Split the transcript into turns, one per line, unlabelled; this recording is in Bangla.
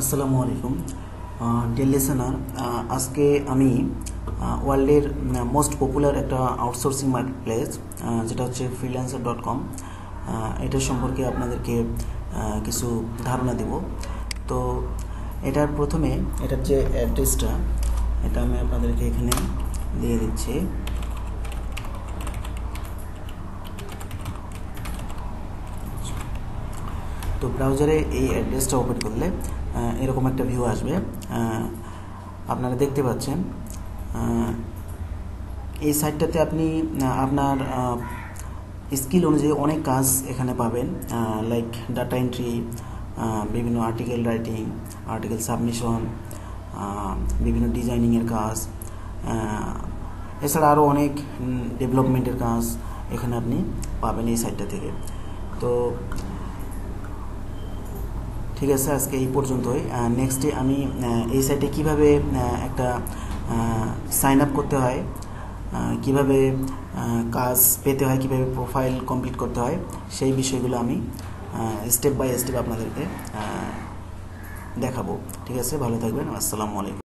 আসসালামু আলাইকুম ডিয়ার লিসেনার। আজকে আমি ওয়ার্ল্ডের মোস্ট পপুলার একটা আউটসোর্সিং মার্কেট প্লেস যেটা হচ্ছে freelancer.com, এটার সম্পর্কে আপনাদেরকে কিছু ধারণা দেব। তো এটার প্রথমে এটার যে অ্যাড্রেসটা, এটা আমি আপনাদেরকে এখানে দিয়ে দিচ্ছি। তো ব্রাউজারে এই অ্যাড্রেসটা ওপেন করলে এরকম একটা ভিউ আসবে। আপনারা দেখতে পাচ্ছেন এই সাইটটাতে আপনি আপনার স্কিল অনুযায়ী অনেক কাজ এখানে পাবেন, লাইক ডাটা এন্ট্রি, বিভিন্ন আর্টিকেল রাইটিং, আর্টিকেল সাবমিশন, বিভিন্ন ডিজাইনিংয়ের কাজ, এছাড়া আরও অনেক ডেভেলপমেন্টের কাজ এখানে আপনি পাবেন এই সাইটটা থেকে। তো ঠিক আছে, আজকে এই পর্যন্তই। নেক্সটে আমি এই সাইটে কিভাবে একটা সাইন আপ করতে হয়, কিভাবে কাজ পেতে হয়, কিভাবে প্রোফাইল কমপ্লিট করতে হয়, সেই বিষয়গুলো আমি স্টেপ বাই স্টেপ আপনাদেরকে দেখাবো। ঠিক আছে, ভালো থাকবেন। আসসালামু আলাইকুম।